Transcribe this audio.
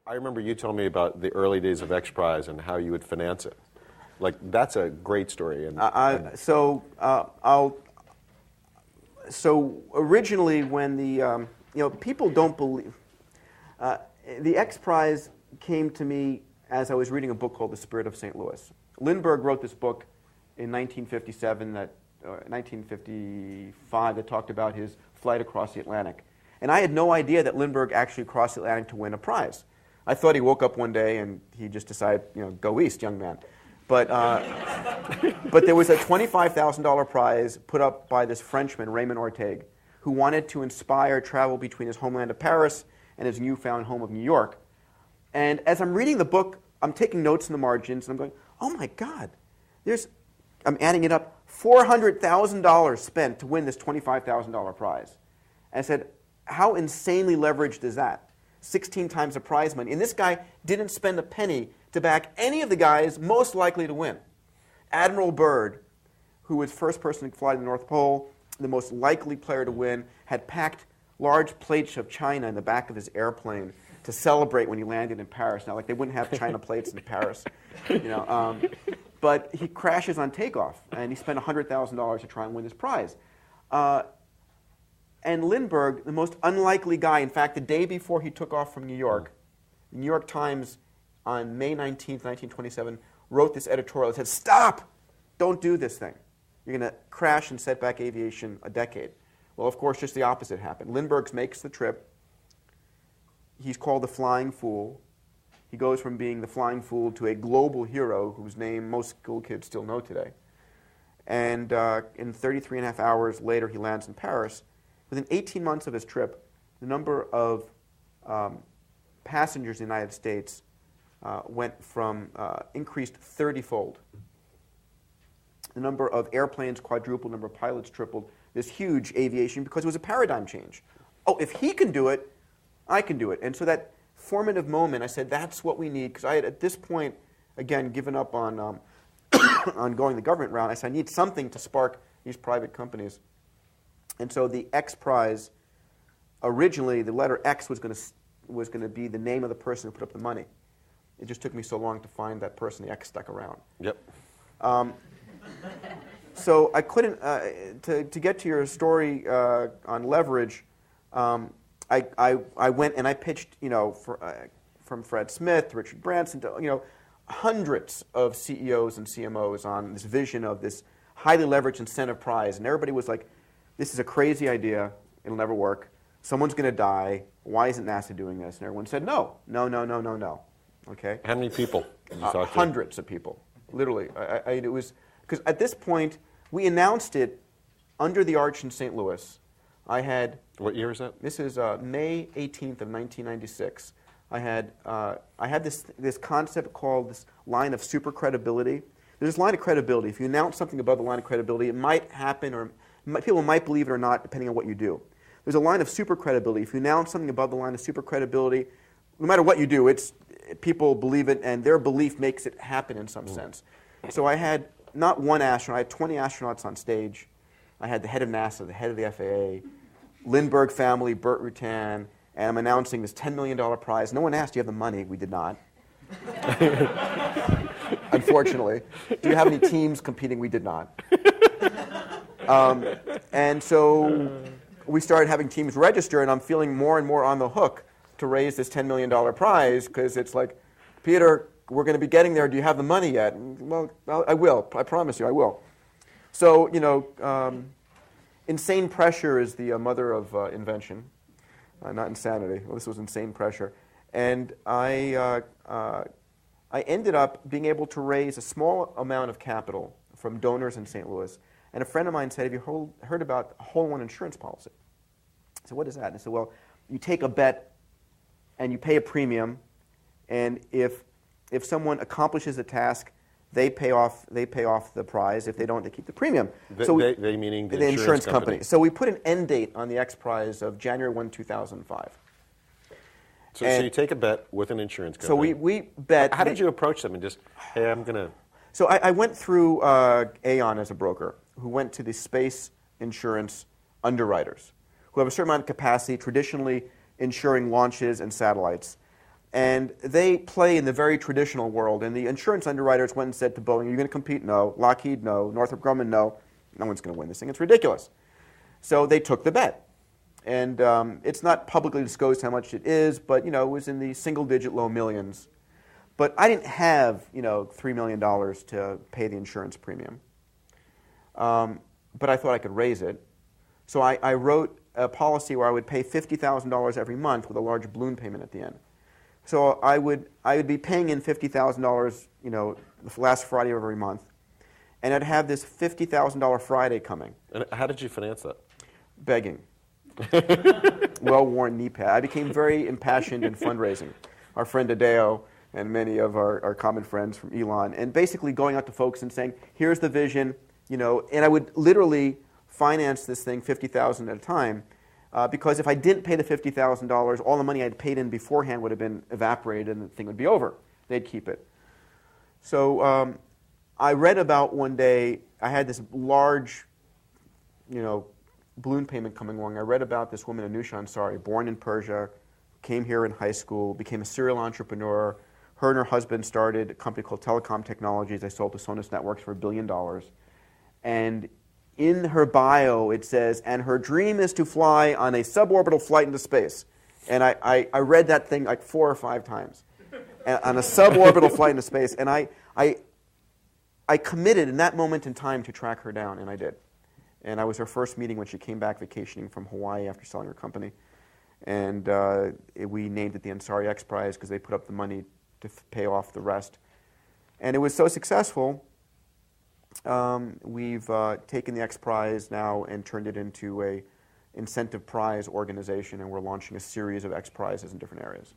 I remember you telling me about the early days of X Prize and how you would finance it. Like, that's a great story. So originally, when the people don't believe the X Prize came to me as I was reading a book called The Spirit of St. Louis. Lindberg wrote this book in 1955 that talked about his flight across the Atlantic. And I had no idea that Lindberg actually crossed the Atlantic to win a prize. I thought he woke up one day and he just decided, go east, young man. But there was a $25,000 prize put up by this Frenchman, Raymond Ortegue, who wanted to inspire travel between his homeland of Paris and his newfound home of New York. And as I'm reading the book, I'm taking notes in the margins, and I'm going, oh my God, I'm adding it up, $400,000 spent to win this $25,000 prize. And I said, how insanely leveraged is that? 16 times the prize money. And this guy didn't spend a penny to back any of the guys most likely to win. Admiral Byrd, who was the first person to fly to the North Pole, the most likely player to win, had packed large plates of china in the back of his airplane to celebrate when he landed in Paris. Now, like, they wouldn't have china plates in Paris, but he crashes on takeoff, and he spent $100,000 to try and win this prize. And Lindberg, the most unlikely guy, in fact, the day before he took off from New York, the New York Times on May 19th, 1927, wrote this editorial that said, stop! Don't do this thing. You're going to crash and set back aviation a decade. Well, of course, just the opposite happened. Lindbergh makes the trip. He's called the Flying Fool. He goes from being the Flying Fool to a global hero whose name most school kids still know today. And in 33 and a half hours later, he lands in Paris. Within 18 months of his trip, the number of passengers in the United States increased 30-fold. The number of airplanes quadrupled, the number of pilots tripled. This huge aviation, because it was a paradigm change. Oh, if he can do it, I can do it. And so that formative moment, I said, that's what we need, because I had, at this point, again, given up on on going the government route. I said, I need something to spark these private companies. And so the X Prize, originally, the letter X was going to be the name of the person who put up the money. It just took me so long to find that person. The X stuck around. Yep. So I couldn't, to get to your story on leverage, I went and I pitched, from Fred Smith to Richard Branson to, hundreds of CEOs and CMOs on this vision of this highly leveraged incentive prize. And everybody was like, this is a crazy idea. It'll never work. Someone's going to die. Why isn't NASA doing this? And everyone said, no. Okay? How many people did you talk to? Hundreds of people, literally. It was, because at this point, we announced it under the arch in St. Louis. What year is that? This is May 18th of 1996. I had this concept called this line of super credibility. There's this line of credibility. If you announce something above the line of credibility, it might happen, or people might believe it or not, depending on what you do. There's a line of super credibility. If you announce something above the line of super credibility, no matter what you do, people believe it, and their belief makes it happen in some sense. So I had not one astronaut, I had 20 astronauts on stage. I had the head of NASA, the head of the FAA, Lindbergh family, Burt Rutan, and I'm announcing this $10 million prize. No one asked, do you have the money? We did not. Unfortunately. Do you have any teams competing? We did not. And so we started having teams register, and I'm feeling more and more on the hook to raise this $10 million prize, because it's like, Peter, we're going to be getting there. Do you have the money yet? Well, I will. I promise you, I will. So, insane pressure is the mother of invention, not insanity. Well, this was insane pressure. And I ended up being able to raise a small amount of capital from donors in St. Louis. And a friend of mine said, have you heard about a whole-one insurance policy? I said, what is that? And I said, well, you take a bet and you pay a premium, and if someone accomplishes a task, they pay off the prize. If they don't, they keep the premium. They meaning the insurance company. So we put an end date on the X Prize of January 1, 2005. So you take a bet with an insurance company. So we bet. How did you approach them and just, hey, I'm going to... So I went through Aon as a broker, who went to the space insurance underwriters, who have a certain amount of capacity, traditionally insuring launches and satellites. And they play in the very traditional world. And the insurance underwriters went and said to Boeing, "Are you going to compete?" No. Lockheed? No. Northrop Grumman? No. No one's going to win this thing. It's ridiculous. So they took the bet. And it's not publicly disclosed how much it is, but it was in the single-digit low millions. But I didn't have $3 million to pay the insurance premium. But I thought I could raise it. So I wrote a policy where I would pay $50,000 every month with a large balloon payment at the end. So I would be paying in $50,000, the last Friday of every month, and I'd have this $50,000 Friday coming. And how did you finance that? Begging. Well-worn knee pad. I became very impassioned in fundraising. Our friend Adeo and many of our common friends from Elon, and basically going out to folks and saying, "Here's the vision," and I would literally finance this thing $50,000 at a time. Because if I didn't pay the $50,000, all the money I'd paid in beforehand would have been evaporated and the thing would be over. They'd keep it. So I read about one day, I had this large, balloon payment coming along. I read about this woman, Anusha Ansari, born in Persia, came here in high school, became a serial entrepreneur. Her and her husband started a company called Telecom Technologies. They sold to Sonos Networks for $1 billion. And in her bio, it says, "And her dream is to fly on a suborbital flight into space." And I read that thing like 4 or 5 times. On a suborbital flight into space. And I committed in that moment in time to track her down, and I did. And I was her first meeting when she came back vacationing from Hawaii after selling her company. And we named it the Ansari X Prize because they put up the money to pay off the rest. And it was so successful. We've taken the X Prize now and turned it into a incentive prize organization, and we're launching a series of X Prizes in different areas.